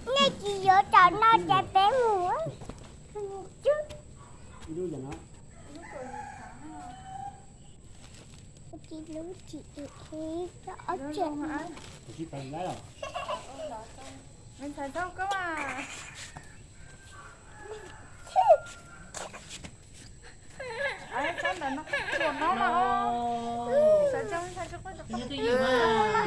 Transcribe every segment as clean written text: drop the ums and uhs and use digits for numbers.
nghe chị vô trò nó chạy bé mùa chứ vui vậy nó chị lúc chị khi ở trên chị tay lấy rồi mình xài xong cơ mà ấy sao để nó chuột nó mà xài xong có được cái gì mà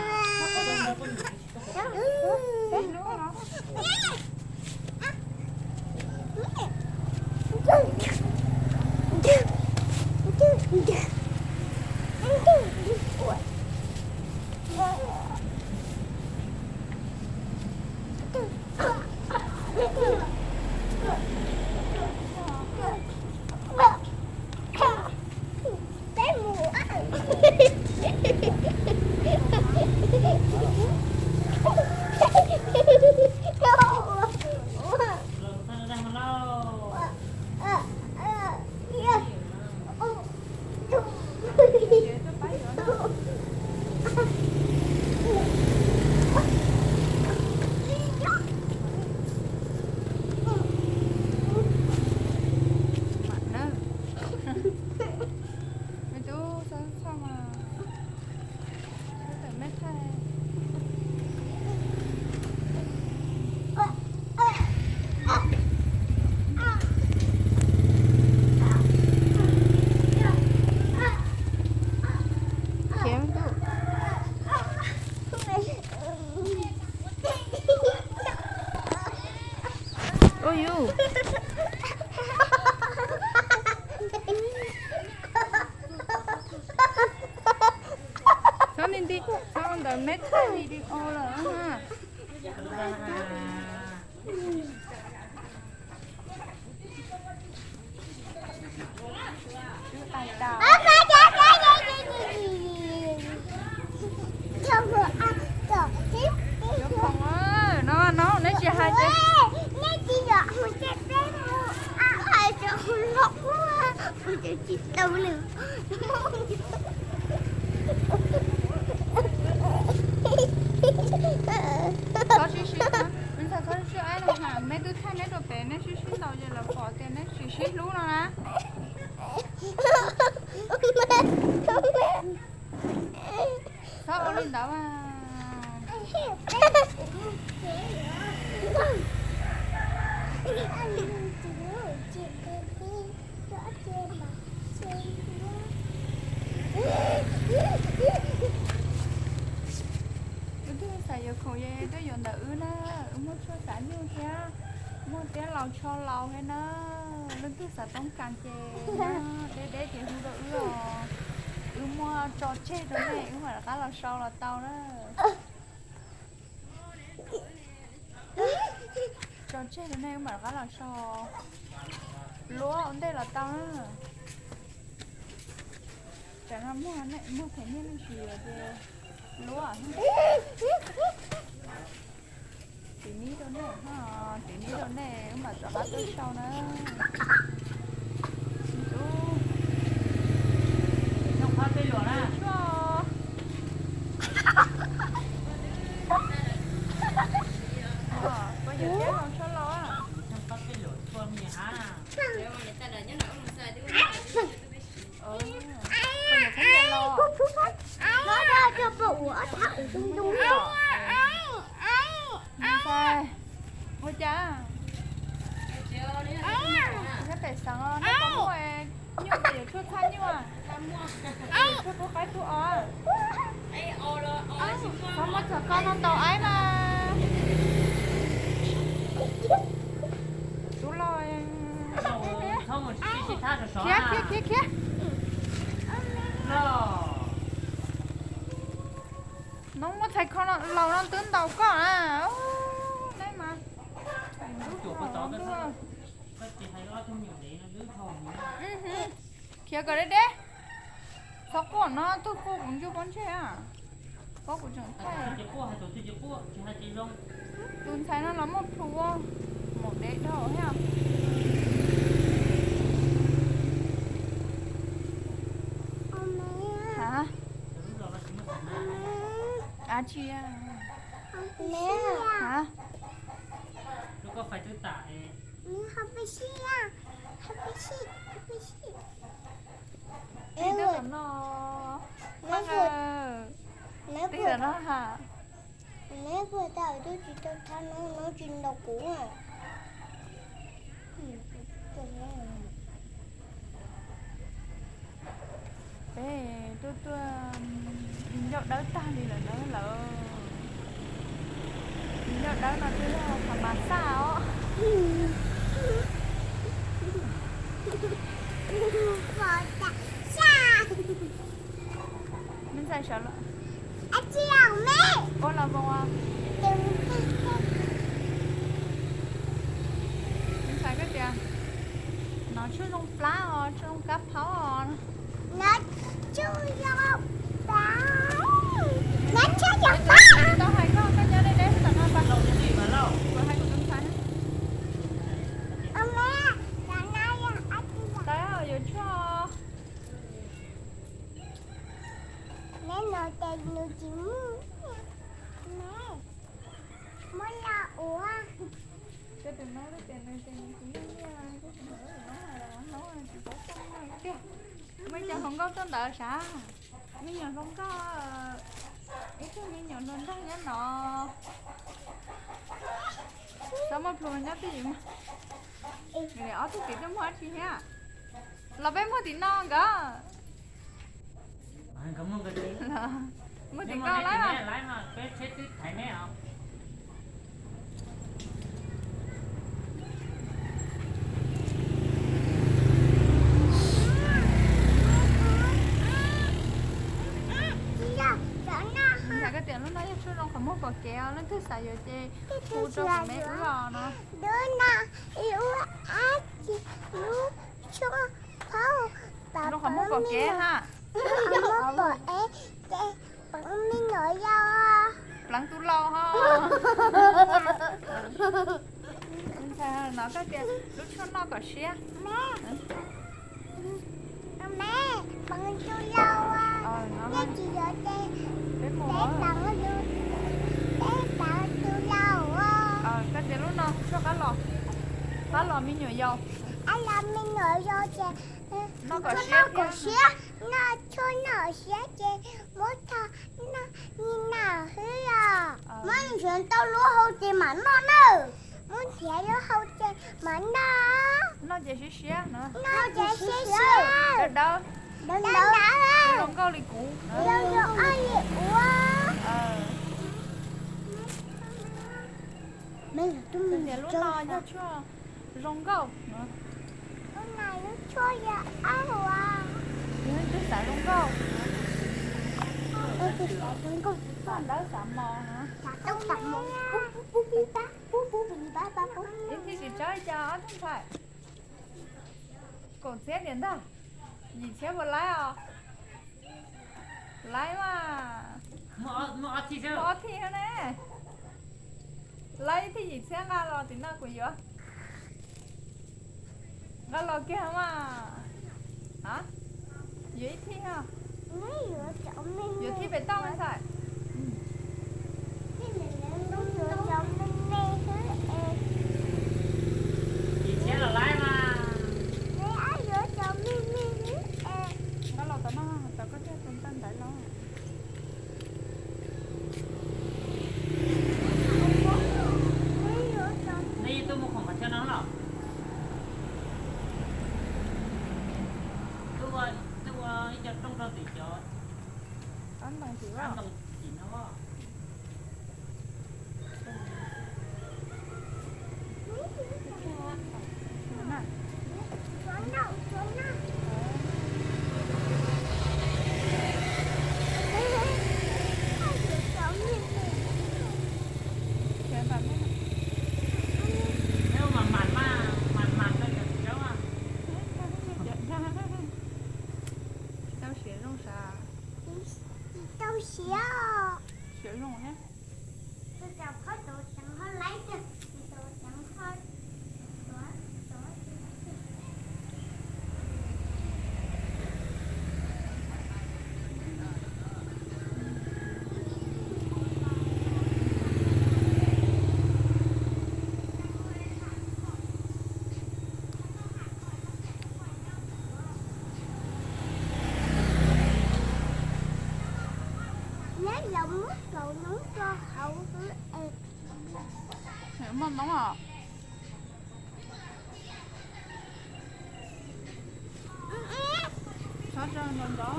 Sao đợi mét thay video là ha. Tay đào. Không á, nó chỉ hai chứ. Nghe chị gọi một cái bé ai cho lọc quá. Ôi trời chị đâu nữa. Có xí mình thấy có xí ai đâu hả? Mấy đứa thay mấy đồ bé nó xí đầu giờ là bỏ tiền nó xí luôn rồi nè. Sao ở lên đó mà? Xài vô khổ vậy, tôi dùng đỡ nó, mua cho xả như thế, mua té lầu cho lầu hay nó, lên tôi xả tông càng chè, để chị không đỡ rồi, mua trò chơi đó này, mà là cá lầu sâu là tao đó, trò chơi đó này mà là cá lầu sâu, lúa ở đây là tao đó, chẳng là mua này, mua phải nên gì rồi. Lúa à? Tí ní đâu nè ha, tí ní đâu nè, mà cho bác tới sau nữa. không phát cái lửa nè Có giờ chết không sao lo á? không phát cái lửa con nhà hả Bây giờ thấy nghe lo. Nó ra cho bụng ở thẳng đúng đúng rồi. Sai. Ngồi cha. Cái tài sản nó có mua nhưng mà giờ chưa thanh nhưng mà chưa có cái chú ó. Không mất thật con non tàu ấy mà. Chú lo không một chị tha cho xóa kia. Nó mà thấy con lầu nó tướng đầu có à. Đấy mà. chuột con chó cái chị thấy nó không nhiều đấy nó đứa thòng Kia cái đấy đấy. Sao con nó tôi cô cũng chưa con chơi à. Có cũng chẳng thấy. chị cua hay tổ chị cua chị hai chị rong Tôi thấy nó là một thú một đế đâu ha. Hả? À chị à. Mẹ. Hả? แล้วก็ไฟตื้อตาย Mẹ không phải xí à. Không phải xí. Không phải xí. Đi Em tới ơi. là nó. Mẹ Bác vừa. ơi. Mẹ Đi vừa. là nó hả? Mẹ vừa tạo tôi chỉ cho tao nó chuyện đâu cũ à. Bé tôi nhậu đỡ ta đi là đỡ lỡ. Nhậu đỡ nó đi là thằng bà sao? Vợ ta xa. Mình sai sợ lắm. Anh chị nào mẹ. Con là vòng à? Mình sai cái kìa. Nó chưa trong lá rồi, chưa trong cắp pháo rồi. Nó chui vô đá. Nó chui vô đá. Tao hay có cái nhớ đây đấy, tao nói bà. เราจะหนีมาแล้ว Rồi hay con sai. Ông mẹ, sáng nay anh chị là Đấy ở dưới cho. mẹ nói tên nó chỉ muốn. Mẹ, muốn là ủa. Cái tiền nói cái tiền cũng như cái tiền nữa là nó chỉ có con này kìa. Mấy giờ không có tên đợi sao? Mấy giờ không có ít cái mấy nhỏ lên đó nhá nó. Sao mà phụ nhá cái gì mà? Người ở cái tiền đó chi ha? Là bé mới tiền non cả. ก็มึงก็ดี Là mới นี่ tiền มัน cao ได้ lắm แม่ à? ไล่มาเช็ดที่ไถแม่เอา Chị là sáng nay Là cái tiền lúc đó chú rong không mua bò kéo nó thứ xài rồi chê. Phụ cho mẹ ứ rò nó. đứa nào yêu ai chị lúc cho pháo bà Rong không mua bò kéo ha. không có bỏ ế để bằng mình nói nhau à. Lắng tu lo ha. Sao nó cái tiền lúc cho nó có xe. Mẹ bằng tôi lâu à. Nó Cái chị ở đây bé để mùa. bằng tôi để bằng tôi lâu à. Cái tiền lúc nó cho cá lò mi nhồi dầu. Anh làm mình nói nhau chị Nó có cho xe nó kìa. có xe nó cho nó xe chị mỗi thằng nó như nào thế à mấy chuyện tao lúa hậu chị mà nó nữa muốn xe lúa hậu chị mà nó Nó chỉ xe nữa. nó chỉ xe Đâu đâu. đừng đừng Cái rong câu lì cũ. đâu đâu ai vậy quá mấy là tôi Cái mình tiền lúc cho nó cho rong câu. cái này nó cho ra áo à Tức xả rong câu. tôi sẽ đừng có Còn đó xả mò hả? tao tập một bú bú bá bú bá bú Ít khi kịp chơi cho không phải. Còn xe đến đâu? Gì xe một lái à? Lái mà. มึงเอาที่เชื่อ Có thì hả nè. Lái thì gì xe ngà lò tính nào của gì vậy? Ngà lò kia hả mà? Hả? Dưới thì hả? mấy đứa cháu mình Dưới thì phải tông hay sao? lúc đứa cháu mình nè thế em อีเช็ดละไล่มา mấy ai đứa cháu mình thế em Ngà lò tao nó, tao có thể tên tên đại lò. mấy đứa cháu นี่ตู้มุกของมันเท่านั้นหรอตัวนี่จะต้องติดจอ Anh bằng chịu ร้าน không? ต้องกินนะว่า Nè. trốn đâu trốn đâu ai đứa cháu mình Kìa bà biết. แล้วมันก็จะเจ้าอ่ะ Tao xỉa luôn sao? tao xéo hậu hứa em. Hiểu mà nóng à. Sao cho nó đó.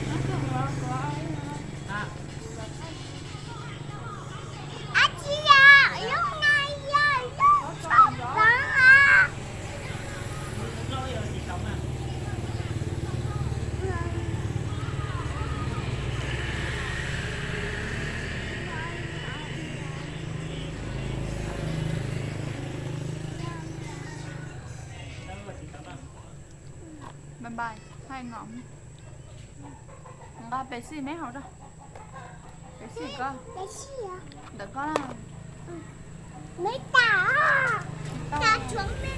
Nó cứ của ai À, À chị à, lúc này giờ lúc sắp vắng à. lúc đó giờ chị sống à. Đâu là chị sống à. bye bye hai ngọn ba bé xì mấy hậu đó bé xì có Cái gì à? được có Mấy tả. Ta chuẩn bị